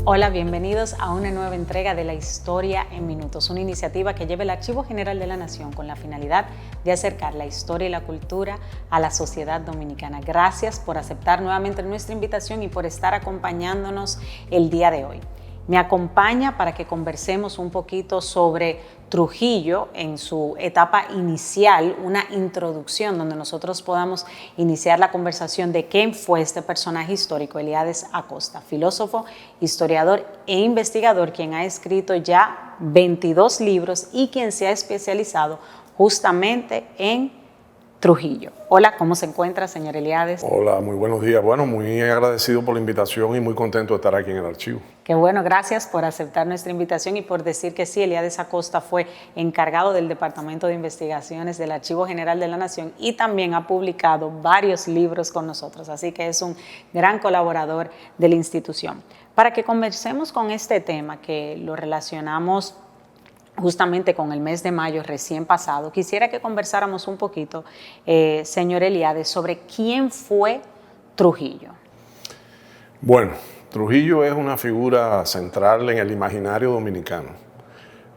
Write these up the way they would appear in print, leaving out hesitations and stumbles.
Hola, bienvenidos a una nueva entrega de La Historia en Minutos, una iniciativa que lleva el Archivo General de la Nación con la finalidad de acercar la historia y la cultura a la sociedad dominicana. Gracias por aceptar nuevamente nuestra invitación y por estar acompañándonos el día de hoy. Me acompaña para que conversemos un poquito sobre Trujillo en su etapa inicial, una introducción donde nosotros podamos iniciar la conversación de quién fue este personaje histórico, Eliades Acosta, filósofo, historiador e investigador, quien ha escrito ya 22 libros y quien se ha especializado justamente en Trujillo. Hola, ¿cómo se encuentra, señor Eliades? Hola, muy buenos días. Bueno, muy agradecido por la invitación y muy contento de estar aquí en el archivo. Qué bueno, gracias por aceptar nuestra invitación y por decir que sí, Eliades Acosta fue encargado del Departamento de Investigaciones del Archivo General de la Nación y también ha publicado varios libros con nosotros, así que es un gran colaborador de la institución. Para que conversemos con este tema, que lo relacionamos justamente con el mes de mayo recién pasado, quisiera que conversáramos un poquito, señor Eliades, sobre quién fue Trujillo. Bueno, Trujillo es una figura central en el imaginario dominicano.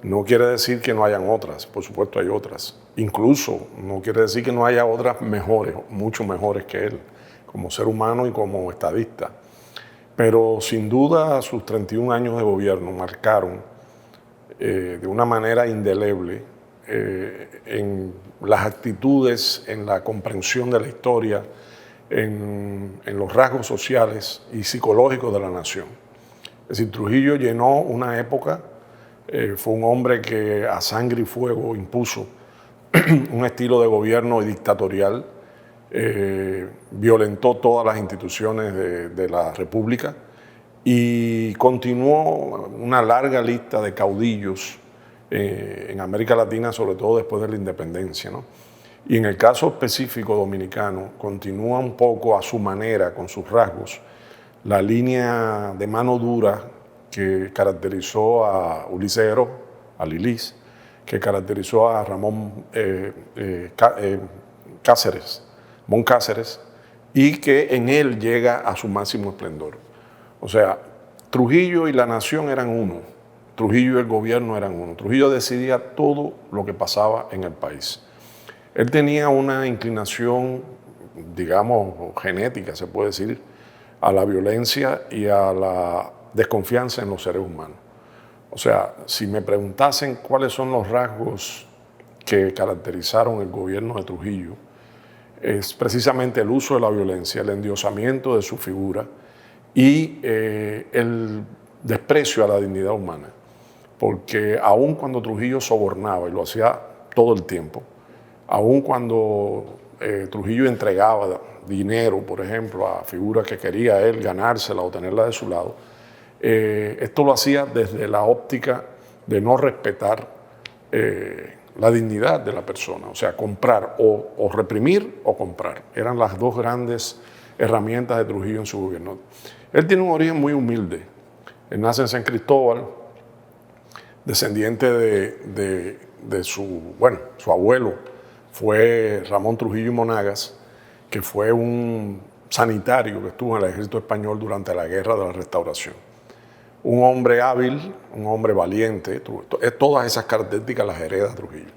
No quiere decir que no hayan otras, por supuesto hay otras. Incluso no quiere decir que no haya otras mejores, mucho mejores que él, como ser humano y como estadista. Pero sin duda sus 31 años de gobierno marcaron de una manera indeleble en las actitudes, en la comprensión de la historia, en los rasgos sociales y psicológicos de la nación. Es decir, Trujillo llenó una época, fue un hombre que a sangre y fuego impuso un estilo de gobierno dictatorial, violentó todas las instituciones de la República y continuó una larga lista de caudillos en América Latina, sobre todo después de la independencia, ¿no? Y en el caso específico dominicano, continúa un poco a su manera, con sus rasgos, la línea de mano dura que caracterizó a Ulises Heró, a Lilis, que caracterizó a Ramón Cáceres, y que en él llega a su máximo esplendor. O sea, Trujillo y la nación eran uno, Trujillo y el gobierno eran uno. Trujillo decidía todo lo que pasaba en el país. Él tenía una inclinación, digamos, genética, se puede decir, a la violencia y a la desconfianza en los seres humanos. O sea, si me preguntasen cuáles son los rasgos que caracterizaron el gobierno de Trujillo, es precisamente el uso de la violencia, el endiosamiento de su figura y el desprecio a la dignidad humana. Porque aun cuando Trujillo sobornaba, y lo hacía todo el tiempo, aun cuando Trujillo entregaba dinero, por ejemplo, a figuras que quería él ganársela o tenerla de su lado, esto lo hacía desde la óptica de no respetar la dignidad de la persona, o sea, comprar o reprimir o comprar. Eran las dos grandes herramientas de Trujillo en su gobierno. Él tiene un origen muy humilde. Él nace en San Cristóbal, descendiente de su abuelo fue Ramón Trujillo y Monagas, que fue un sanitario que estuvo en el ejército español durante la Guerra de la Restauración. Un hombre hábil, un hombre valiente, todas esas características las hereda Trujillo.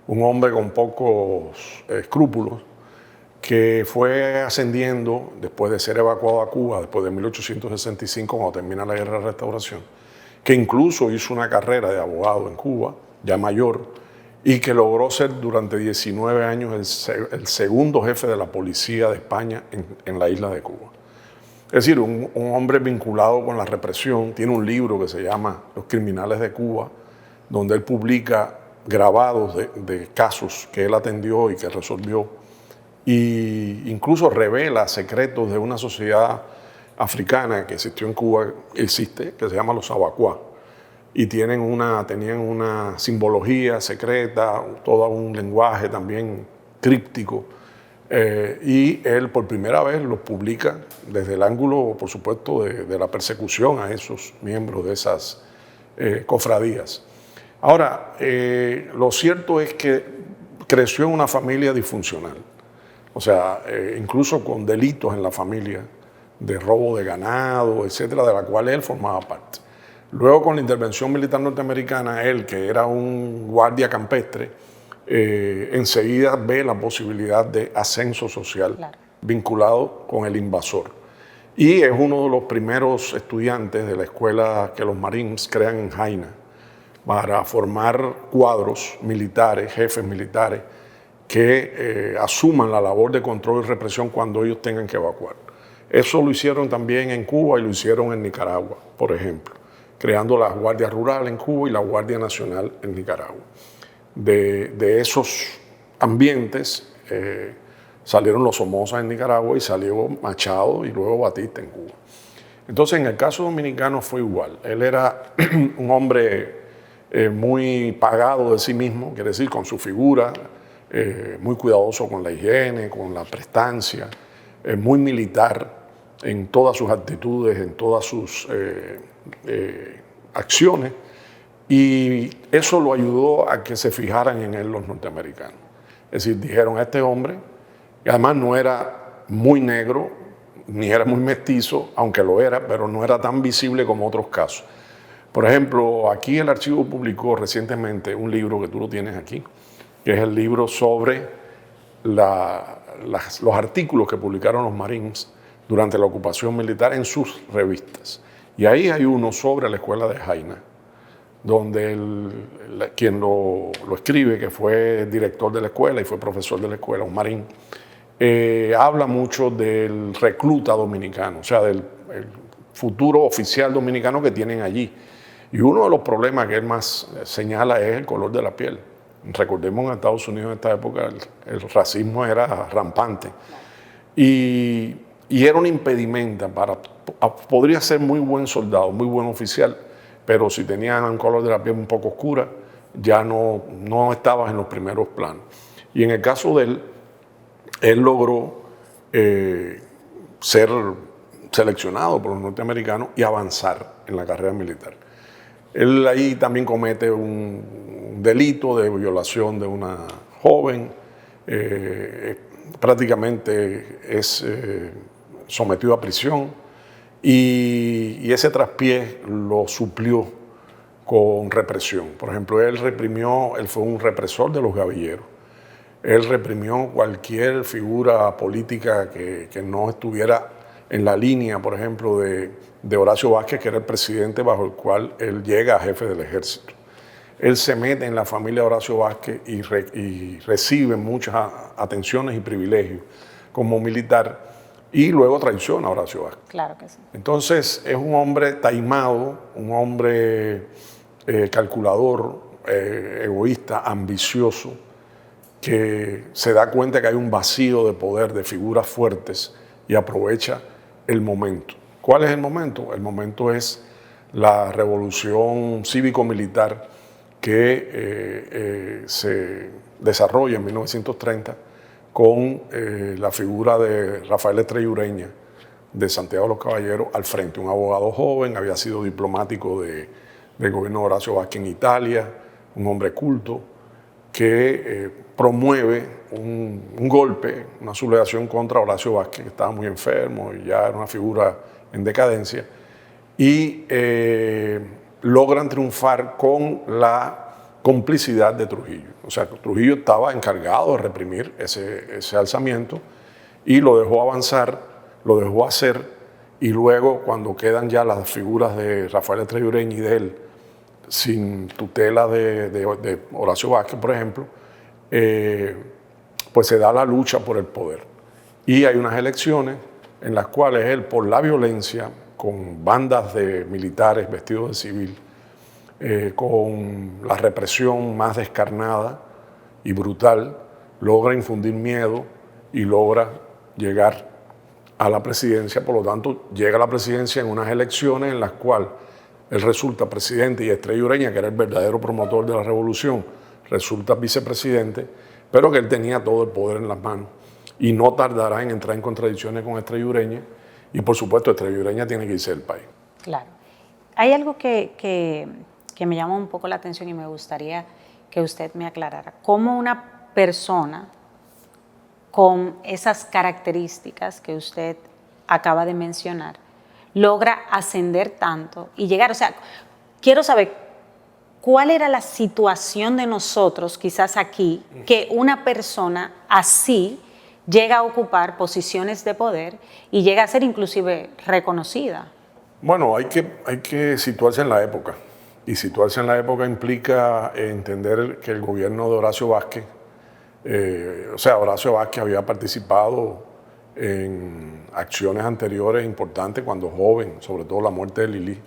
Un hombre con pocos escrúpulos, que fue ascendiendo después de ser evacuado a Cuba, después de 1865, cuando termina la Guerra de la Restauración, que incluso hizo una carrera de abogado en Cuba, ya mayor, y que logró ser durante 19 años el segundo jefe de la policía de España en la isla de Cuba. Es decir, un hombre vinculado con la represión. Tiene un libro que se llama Los criminales de Cuba, donde él publica grabados de casos que él atendió y que resolvió, y incluso revela secretos de una sociedad africana que existió en Cuba, existe, que se llama los Abacuá, y tenían una simbología secreta, todo un lenguaje también críptico, y él por primera vez los publica desde el ángulo, por supuesto, de la persecución a esos miembros de esas cofradías. Ahora, lo cierto es que creció en una familia disfuncional. O sea, incluso con delitos en la familia, de robo de ganado, etcétera, de la cual él formaba parte. Luego, con la intervención militar norteamericana, él, que era un guardia campestre, enseguida ve la posibilidad de ascenso social vinculado con el invasor. Y es uno de los primeros estudiantes de la escuela que los Marines crean en Jaina para formar cuadros militares, jefes militares, que asuman la labor de control y represión cuando ellos tengan que evacuar. Eso lo hicieron también en Cuba y lo hicieron en Nicaragua, por ejemplo, creando la Guardia Rural en Cuba y la Guardia Nacional en Nicaragua. De esos ambientes salieron los Somoza en Nicaragua y salió Machado y luego Batista en Cuba. Entonces, en el caso dominicano fue igual. Él era un hombre muy pagado de sí mismo, quiere decir, con su figura, muy cuidadoso con la higiene, con la prestancia, muy militar en todas sus actitudes, en todas sus acciones, y eso lo ayudó a que se fijaran en él los norteamericanos. Es decir, dijeron a este hombre, y además no era muy negro, ni era muy mestizo, aunque lo era, pero no era tan visible como otros casos. Por ejemplo, aquí el archivo publicó recientemente un libro que tú lo tienes aquí, que es el libro sobre los artículos que publicaron los Marines durante la ocupación militar en sus revistas. Y ahí hay uno sobre la escuela de Jaina, donde quien lo escribe, que fue director de la escuela y fue profesor de la escuela, un marín, habla mucho del recluta dominicano, o sea, del futuro oficial dominicano que tienen allí. Y uno de los problemas que él más señala es el color de la piel. Recordemos, en Estados Unidos en esta época el racismo era rampante y era un impedimento podría ser muy buen soldado, muy buen oficial, pero si tenían un color de la piel un poco oscura, ya no estabas en los primeros planos. Y en el caso de él logró ser seleccionado por los norteamericanos y avanzar en la carrera militar. Él ahí también comete un delito de violación de una joven, prácticamente es sometido a prisión y ese traspié lo suplió con represión. Por ejemplo, él fue un represor de los gavilleros. Él reprimió cualquier figura política que no estuviera en la línea, por ejemplo, de Horacio Vázquez, que era el presidente bajo el cual él llega a jefe del ejército. Él se mete en la familia de Horacio Vázquez y recibe muchas atenciones y privilegios como militar y luego traiciona a Horacio Vázquez. Claro que sí. Entonces es un hombre taimado, un hombre calculador, egoísta, ambicioso, que se da cuenta que hay un vacío de poder, de figuras fuertes y aprovecha el momento. ¿Cuál es el momento? El momento es la revolución cívico-militar que se desarrolla en 1930 con la figura de Rafael Estrella Ureña, de Santiago de los Caballeros, al frente. Un abogado joven, había sido diplomático del gobierno de Horacio Vázquez en Italia, un hombre culto, que promueve un golpe, una sublevación contra Horacio Vázquez, que estaba muy enfermo y ya era una figura en decadencia, y logran triunfar con la complicidad de Trujillo. O sea, Trujillo estaba encargado de reprimir ese alzamiento y lo dejó avanzar, lo dejó hacer, y luego, cuando quedan ya las figuras de Rafael Estrella Ureña y de él, sin tutela de Horacio Vázquez, por ejemplo, pues se da la lucha por el poder. Y hay unas elecciones en las cuales él, por la violencia, con bandas de militares vestidos de civil, con la represión más descarnada y brutal, logra infundir miedo y logra llegar a la presidencia. Por lo tanto, llega a la presidencia en unas elecciones en las cuales él resulta presidente y Estrella Ureña, que era el verdadero promotor de la revolución, resulta vicepresidente, pero que él tenía todo el poder en las manos y no tardará en entrar en contradicciones con Estrella Ureña, y por supuesto Estrella Ureña tiene que irse del país. Claro. Hay algo que me llama un poco la atención y me gustaría que usted me aclarara. ¿Cómo una persona con esas características que usted acaba de mencionar, logra ascender tanto y llegar? O sea, quiero saber cuál era la situación de nosotros, quizás aquí, que una persona así llega a ocupar posiciones de poder y llega a ser inclusive reconocida. Bueno, hay que situarse en la época. Y situarse en la época implica entender que el gobierno de Horacio Vázquez, Horacio Vázquez había participado en acciones anteriores importantes cuando joven, sobre todo la muerte de Lili.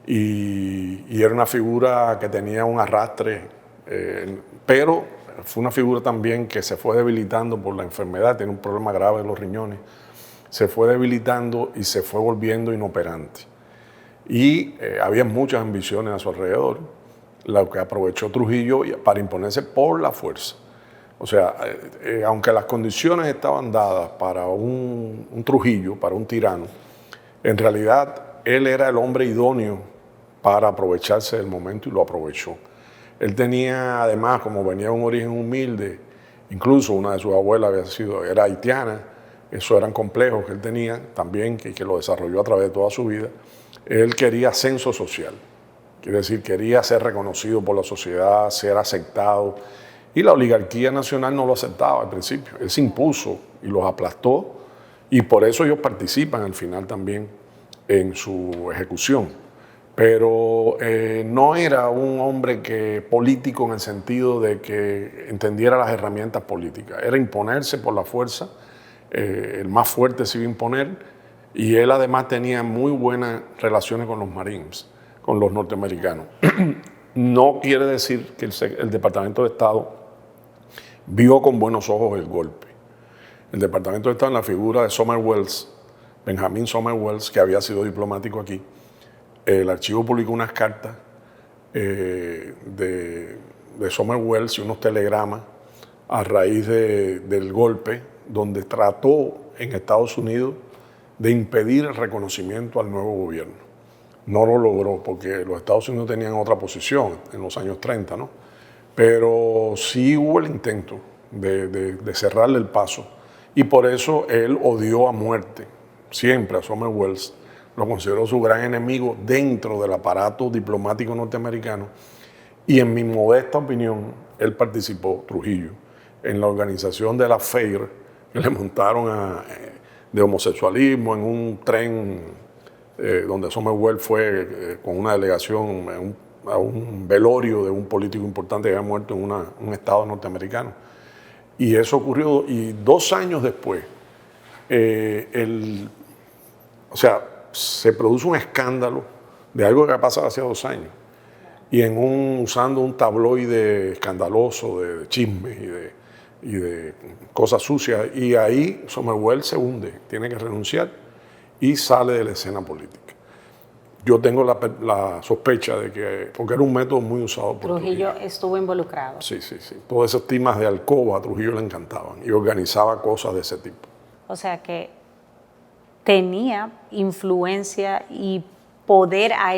Y era una figura que tenía un arrastre, pero fue una figura también que se fue debilitando por la enfermedad, tiene un problema grave en los riñones, se fue debilitando y se fue volviendo inoperante. Y había muchas ambiciones a su alrededor, lo que aprovechó Trujillo para imponerse por la fuerza. O sea, aunque las condiciones estaban dadas para un Trujillo, para un tirano, en realidad él era el hombre idóneo para aprovecharse del momento y lo aprovechó. Él tenía, además, como venía de un origen humilde, incluso una de sus abuelas era haitiana, esos eran complejos que él tenía también, que lo desarrolló a través de toda su vida. Él quería ascenso social, quiere decir, quería ser reconocido por la sociedad, ser aceptado, y la oligarquía nacional no lo aceptaba al principio. Él se impuso y los aplastó, y por eso ellos participan al final también en su ejecución. Pero no era un hombre político en el sentido de que entendiera las herramientas políticas. Era imponerse por la fuerza, el más fuerte se iba a imponer, y él además tenía muy buenas relaciones con los Marines, con los norteamericanos. No quiere decir que el Departamento de Estado vio con buenos ojos el golpe. El Departamento de Estado, en la figura de Somerwells, Benjamin Somerwells, que había sido diplomático aquí, el archivo publicó unas cartas de Somerwells y unos telegramas a raíz del golpe, donde trató en Estados Unidos de impedir el reconocimiento al nuevo gobierno. No lo logró porque los Estados Unidos tenían otra posición en los años 30, ¿no? Pero sí hubo el intento de cerrarle el paso, y por eso él odió a muerte siempre a Somerwells, lo consideró su gran enemigo dentro del aparato diplomático norteamericano, y en mi modesta opinión, él participó, Trujillo, en la organización de la FAIR, que le montaron de homosexualismo en un tren donde Somerwells fue con una delegación a un velorio de un político importante que había muerto en un estado norteamericano. Y eso ocurrió, y 2 años después, se produce un escándalo de algo que ha pasado hace 2 años, y usando un tabloide escandaloso de chismes y de cosas sucias, y ahí Somerwells se hunde, tiene que renunciar y sale de la escena política. Yo tengo la sospecha de que, porque era un método muy usado por Trujillo estuvo involucrado. Sí. Todos esos temas de alcoba a Trujillo le encantaban y organizaba cosas de ese tipo. O sea que tenía influencia y poder a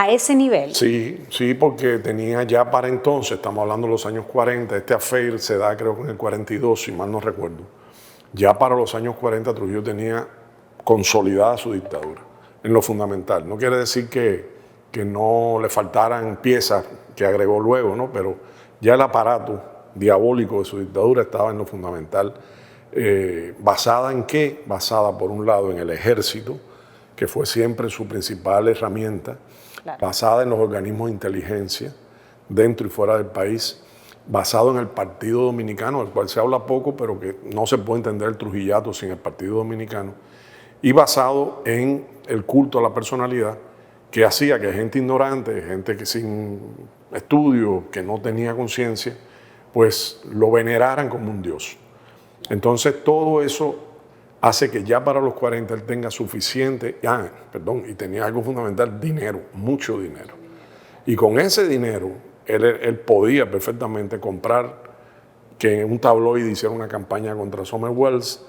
ese nivel. Sí, porque tenía ya para entonces, estamos hablando de los años 40, este affair se da creo que en el 42, si mal no recuerdo. Ya para los años 40 Trujillo tenía consolidada su dictadura, en lo fundamental. No quiere decir que no le faltaran piezas que agregó luego, ¿no? Pero ya el aparato diabólico de su dictadura estaba en lo fundamental. ¿Basada en qué? Basada, por un lado, en el ejército, que fue siempre su principal herramienta, claro. Basada en los organismos de inteligencia, dentro y fuera del país, basado en el Partido Dominicano, del cual se habla poco, pero que no se puede entender el trujillato sin el Partido Dominicano, y basado en el culto a la personalidad, que hacía que gente ignorante, gente que sin estudio, que no tenía conciencia, pues lo veneraran como un dios. Entonces todo eso hace que ya para los 40 él tenga suficiente, y tenía algo fundamental, dinero, mucho dinero. Y con ese dinero él podía perfectamente comprar que un tabloide hiciera una campaña contra Somerwells,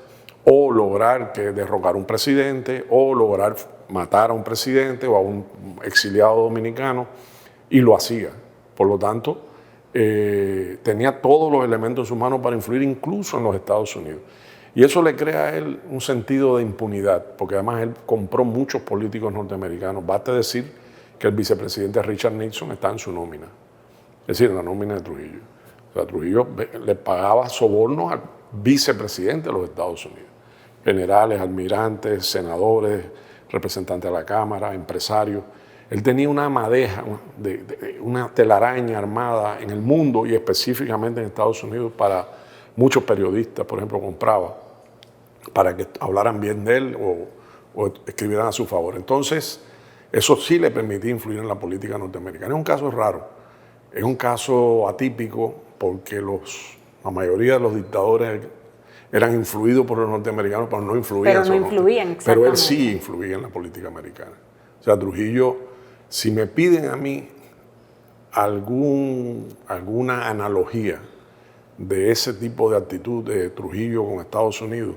o lograr que derrocar un presidente, o lograr matar a un presidente o a un exiliado dominicano, y lo hacía. Por lo tanto, tenía todos los elementos en sus manos para influir incluso en los Estados Unidos. Y eso le crea a él un sentido de impunidad, porque además él compró muchos políticos norteamericanos. Basta decir que el vicepresidente Richard Nixon está en su nómina, es decir, en la nómina de Trujillo. O sea, Trujillo le pagaba sobornos al vicepresidente de los Estados Unidos. Generales, almirantes, senadores, representantes de la Cámara, empresarios. Él tenía una madeja, una telaraña armada en el mundo y específicamente en Estados Unidos para muchos periodistas, por ejemplo, compraba para que hablaran bien de él o escribieran a su favor. Entonces, eso sí le permitía influir en la política norteamericana. Es un caso raro, es un caso atípico porque la mayoría de los dictadores eran influidos por los norteamericanos, pero no influían. Pero no influían, exactamente. Pero él sí influía en la política americana. O sea, Trujillo, si me piden a mí alguna analogía de ese tipo de actitud de Trujillo con Estados Unidos,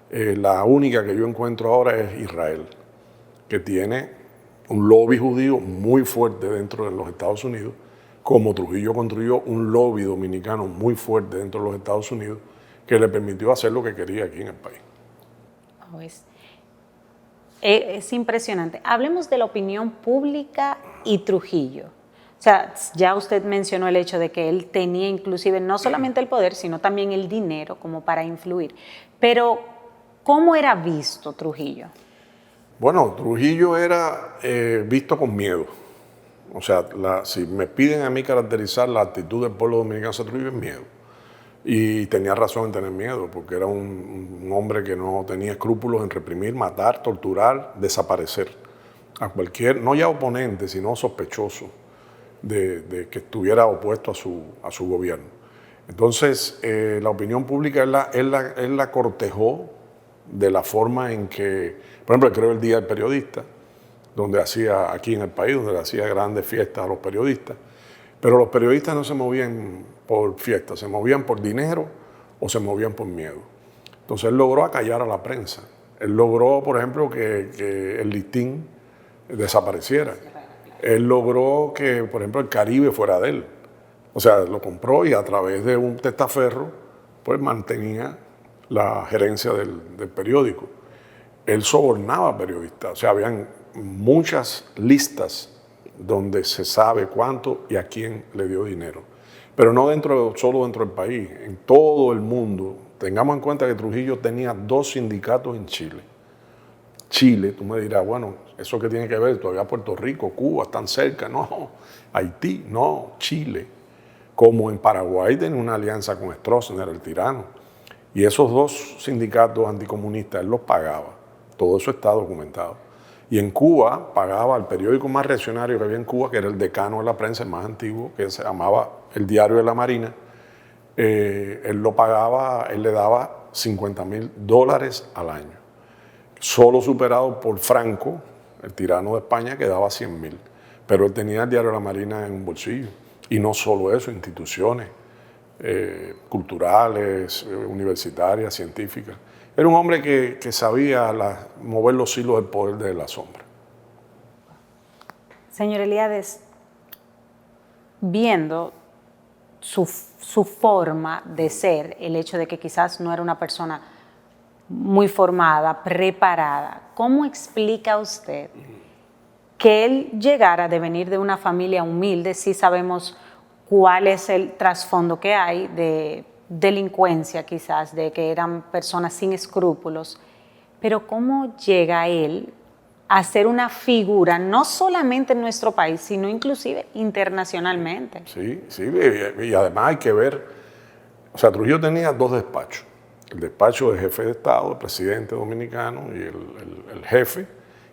la única que yo encuentro ahora es Israel, que tiene un lobby judío muy fuerte dentro de los Estados Unidos, como Trujillo construyó un lobby dominicano muy fuerte dentro de los Estados Unidos, que le permitió hacer lo que quería aquí en el país. Oh, es impresionante. Hablemos de la opinión pública y Trujillo. O sea, ya usted mencionó el hecho de que él tenía inclusive no solamente el poder, sino también el dinero como para influir. Pero, ¿cómo era visto Trujillo? Bueno, Trujillo era visto con miedo. O sea, si me piden a mí caracterizar la actitud del pueblo dominicano hacia Trujillo, es miedo. Y tenía razón en tener miedo, porque era un hombre que no tenía escrúpulos en reprimir, matar, torturar, desaparecer a cualquier, no ya oponente, sino sospechoso de que estuviera opuesto a su gobierno. Entonces, la opinión pública él la cortejó de la forma en que, por ejemplo, creó el Día del Periodista, donde hacía, aquí en el país, donde le hacía grandes fiestas a los periodistas. Pero los periodistas no se movían por fiestas, se movían por dinero o se movían por miedo. Entonces él logró acallar a la prensa. Él logró, por ejemplo, que el listín desapareciera. Él logró que, por ejemplo, el Caribe fuera de él. O sea, lo compró y a través de un testaferro, pues mantenía la gerencia del periódico. Él sobornaba periodistas. O sea, habían muchas listas donde se sabe cuánto y a quién le dio dinero. Pero no solo dentro del país, en todo el mundo. Tengamos en cuenta que Trujillo tenía 2 sindicatos en Chile. Chile, tú me dirás, bueno, ¿eso qué tiene que ver? Todavía Puerto Rico, Cuba, están cerca. No, Haití, no, Chile. Como en Paraguay tenía una alianza con Stroessner, el tirano. Y esos 2 sindicatos anticomunistas, él los pagaba. Todo eso está documentado. Y en Cuba pagaba el periódico más reaccionario que había en Cuba, que era el Decano de la Prensa, el más antiguo, que se llamaba El Diario de la Marina. Él lo pagaba, él le daba $50,000 al año. Solo superado por Franco, el tirano de España, que daba 100,000. Pero él tenía el Diario de la Marina en un bolsillo. Y no solo eso, instituciones culturales, universitarias, científicas. Era un hombre que sabía mover los hilos del poder de la sombra. Señor Eliades, viendo su forma de ser, el hecho de que quizás no era una persona muy formada, preparada, ¿cómo explica usted que él llegara de venir de una familia humilde? Sí sabemos cuál es el trasfondo que hay de delincuencia quizás, de que eran personas sin escrúpulos, pero ¿cómo llega él a ser una figura no solamente en nuestro país, sino inclusive internacionalmente? Sí, y además hay que ver, o sea, Trujillo tenía 2 despachos, el despacho de jefe de Estado, el presidente dominicano y el jefe,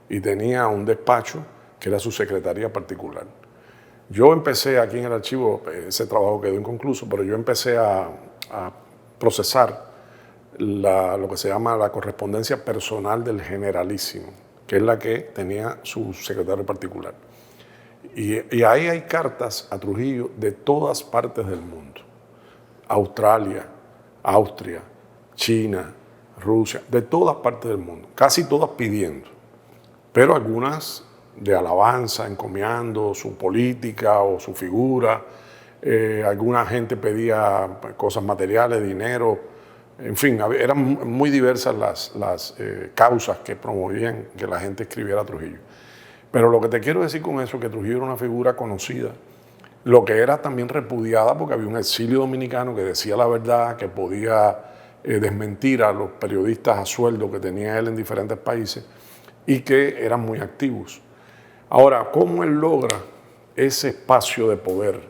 y tenía un despacho que era su secretaría particular. Yo empecé aquí en el archivo, ese trabajo quedó inconcluso, pero yo empecé a procesar lo que se llama la correspondencia personal del generalísimo, que es la que tenía su secretario particular. Y ahí hay cartas a Trujillo de todas partes del mundo. Australia, Austria, China, Rusia, de todas partes del mundo, casi todas pidiendo, pero algunas de alabanza, encomiando su política o su figura. Alguna gente pedía cosas materiales, dinero, En fin, eran muy diversas las causas que promovían que la gente escribiera a Trujillo. Pero lo que te quiero decir con eso es que Trujillo era una figura conocida, lo que era también repudiada porque había un exilio dominicano que decía la verdad, que podía desmentir a los periodistas a sueldo que tenía él en diferentes países y que eran muy activos. Ahora, ¿cómo él logra ese espacio de poder,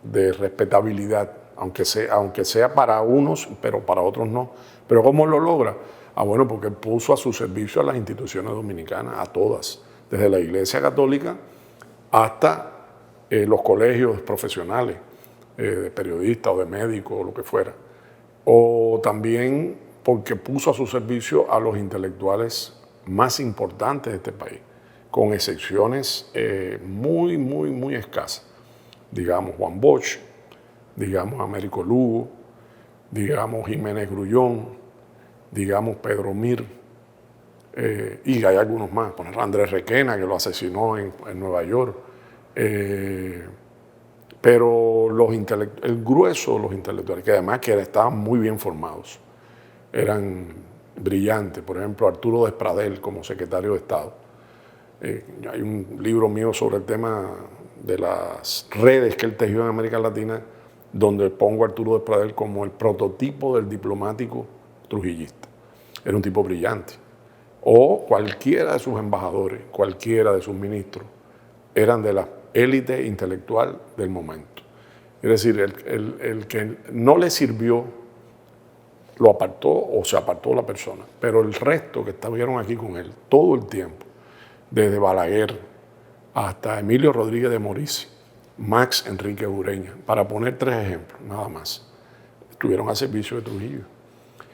de respetabilidad, aunque sea para unos, pero para otros no? ¿Pero cómo lo logra? Bueno, porque puso a su servicio a las instituciones dominicanas, a todas, desde la Iglesia Católica hasta los colegios profesionales, de periodistas o de médicos o lo que fuera. O también porque puso a su servicio a los intelectuales más importantes de este país, con excepciones muy escasas. Digamos Juan Bosch, digamos Américo Lugo, digamos Jiménez Grullón, digamos Pedro Mir, y hay algunos más, por ejemplo Andrés Requena, que lo asesinó en Nueva York. Pero el grueso de los intelectuales, que además que estaban muy bien formados, eran brillantes. Por ejemplo, Arturo Despradel como secretario de Estado. Hay un libro mío sobre el tema de las redes que él tejió en América Latina, donde pongo a Arturo Despradel como el prototipo del diplomático trujillista. Era un tipo brillante. O cualquiera de sus embajadores, cualquiera de sus ministros, eran de la élite intelectual del momento. Es decir, el que no le sirvió, lo apartó o se apartó la persona, pero el resto que estuvieron aquí con él todo el tiempo, desde Balaguer hasta Emilio Rodríguez de Morici, Max Enrique Ureña, para poner 3 ejemplos, nada más, estuvieron al servicio de Trujillo.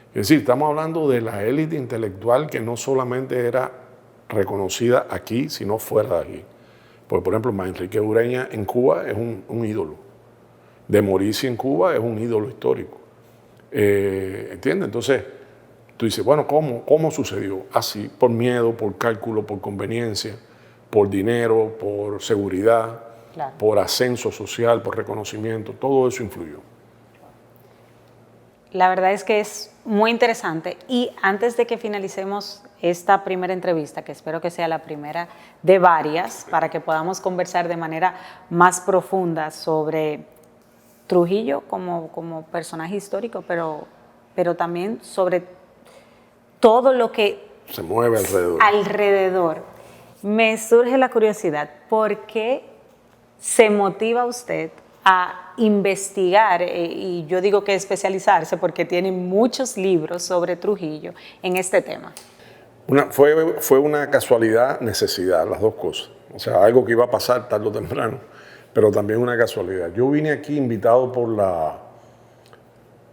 Es decir, estamos hablando de la élite intelectual que no solamente era reconocida aquí, sino fuera de aquí. Porque, por ejemplo, Max Enrique Ureña en Cuba es un ídolo. De Morici en Cuba es un ídolo histórico. ¿Entiendes? Entonces, tú dices, bueno, ¿cómo sucedió? Así, por miedo, por cálculo, por conveniencia, por dinero, por seguridad, claro, por ascenso social, por reconocimiento, todo eso influyó. La verdad es que es muy interesante y antes de que finalicemos esta primera entrevista, que espero que sea la primera de varias, para que podamos conversar de manera más profunda sobre Trujillo como personaje histórico, pero también sobre todo lo que se mueve alrededor. Me surge la curiosidad, ¿por qué se motiva usted a investigar, y yo digo que especializarse porque tiene muchos libros sobre Trujillo en este tema? Fue una casualidad, necesidad, las dos cosas. O sea, algo que iba a pasar tarde o temprano, pero también una casualidad. Yo vine aquí invitado por la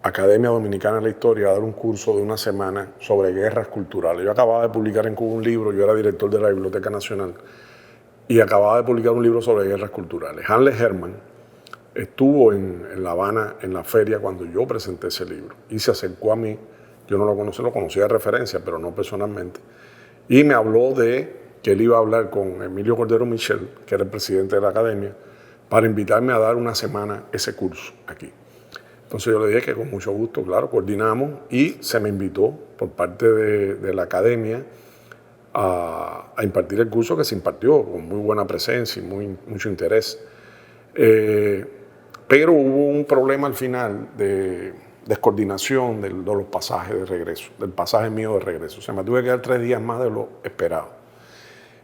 Academia Dominicana de la Historia a dar un curso de una semana sobre guerras culturales. Yo acababa de publicar en Cuba un libro, yo era director de la Biblioteca Nacional, y acababa de publicar un libro sobre guerras culturales. Hanle Herman estuvo en La Habana en la feria cuando yo presenté ese libro y se acercó a mí. Yo no lo conocía de referencia, pero no personalmente, y me habló de que él iba a hablar con Emilio Cordero Michel, que era el presidente de la academia, para invitarme a dar una semana ese curso aquí. Entonces yo le dije que con mucho gusto, claro, coordinamos y se me invitó por parte de la academia a impartir el curso, que se impartió con muy buena presencia y mucho interés. Pero hubo un problema al final de descoordinación de los pasajes de regreso, del pasaje mío de regreso. O sea, me tuve que quedar 3 días más de lo esperado.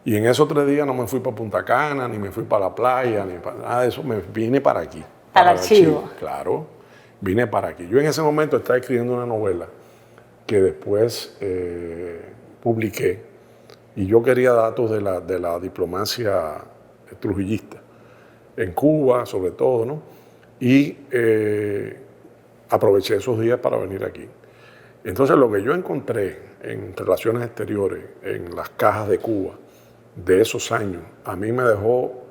Y en esos 3 días no me fui para Punta Cana, ni me fui para la playa, ni para nada de eso, me vine para aquí. Para el archivo. Claro, vine para aquí. Yo en ese momento estaba escribiendo una novela que después publiqué, y yo quería datos de la diplomacia trujillista, en Cuba sobre todo, ¿no? Y aproveché esos días para venir aquí. Entonces lo que yo encontré en relaciones exteriores, en las cajas de Cuba, de esos años, a mí me dejó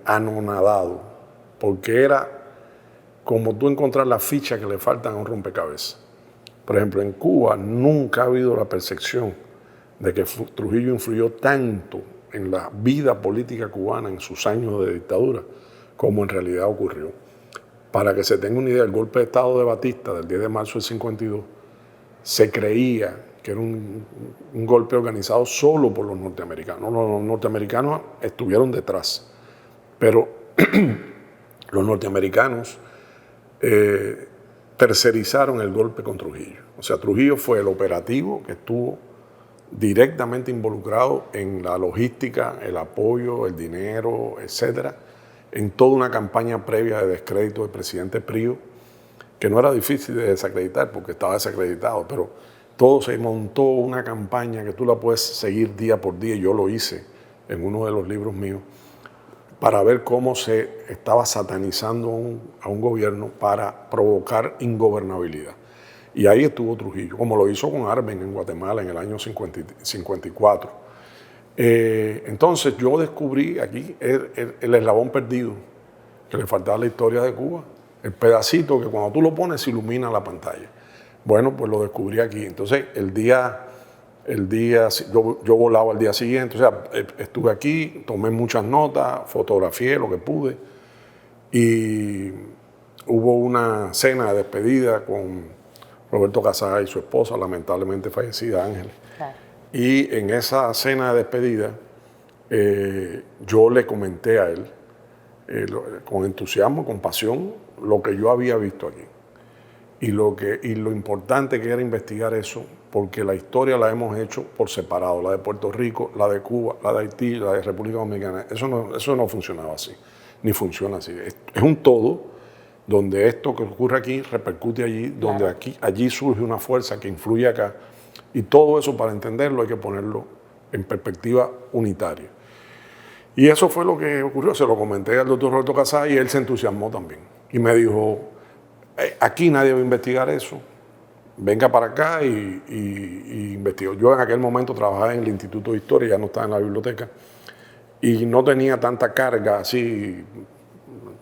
anonadado, porque era como tú encontrar las fichas que le faltan a un rompecabezas. Por ejemplo, en Cuba nunca ha habido la percepción de que Trujillo influyó tanto en la vida política cubana en sus años de dictadura como en realidad ocurrió. Para que se tenga una idea, el golpe de Estado de Batista del 10 de marzo del 52 se creía que era un golpe organizado solo por los norteamericanos. Los norteamericanos estuvieron detrás, pero los norteamericanos tercerizaron el golpe con Trujillo. O sea, Trujillo fue el operativo que estuvo directamente involucrado en la logística, el apoyo, el dinero, etcétera, en toda una campaña previa de descrédito del presidente Prío, que no era difícil de desacreditar porque estaba desacreditado, pero todo se montó una campaña que tú la puedes seguir día por día. Yo lo hice en uno de los libros míos para ver cómo se estaba satanizando a un gobierno para provocar ingobernabilidad. Y ahí estuvo Trujillo, como lo hizo con Arben en Guatemala en el año 54. Entonces yo descubrí aquí el eslabón perdido, que le faltaba a la historia de Cuba, el pedacito que cuando tú lo pones se ilumina la pantalla. Bueno, pues lo descubrí aquí. Entonces yo volaba al día siguiente, o sea, estuve aquí, tomé muchas notas, fotografié lo que pude y hubo una cena de despedida con Roberto Casá y su esposa, lamentablemente fallecida, Ángeles. Claro. Y en esa cena de despedida yo le comenté a él con entusiasmo, con pasión, lo que yo había visto aquí. Y lo importante que era investigar eso, porque la historia la hemos hecho por separado, la de Puerto Rico, la de Cuba, la de Haití, la de República Dominicana. Eso no funcionaba así, ni funciona así. Es un todo donde esto que ocurre aquí repercute allí, donde allí surge una fuerza que influye acá. Y todo eso, para entenderlo, hay que ponerlo en perspectiva unitaria. Y eso fue lo que ocurrió. Se lo comenté al doctor Roberto Casá y él se entusiasmó también. Y me dijo, aquí nadie va a investigar eso. Venga para acá y investigó. Yo en aquel momento trabajaba en el Instituto de Historia, ya no estaba en la biblioteca, y no tenía tanta carga así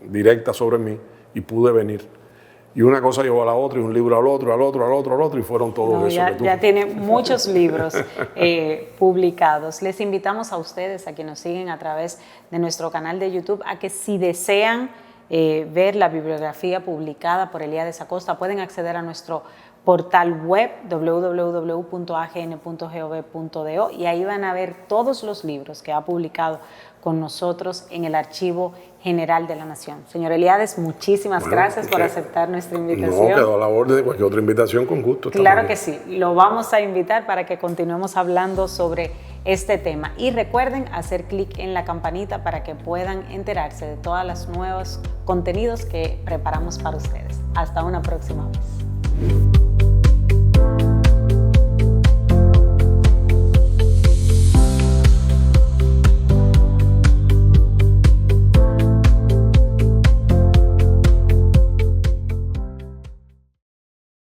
directa sobre mí y pude venir. Y una cosa llevó a la otra, y un libro al otro, y fueron todos esos. Ya tiene muchos libros publicados. Les invitamos a ustedes, a quienes nos siguen a través de nuestro canal de YouTube, a que si desean ver la bibliografía publicada por Elías Acosta, pueden acceder a nuestro portal web www.agn.gov.do y ahí van a ver todos los libros que ha publicado con nosotros en el Archivo General de la Nación. Señor Eliades, muchísimas gracias por aceptar nuestra invitación. No, quedó a la orden de cualquier otra invitación, con gusto. Claro que sí, lo vamos a invitar para que continuemos hablando sobre este tema. Y recuerden hacer clic en la campanita para que puedan enterarse de todos los nuevos contenidos que preparamos para ustedes. Hasta una próxima vez.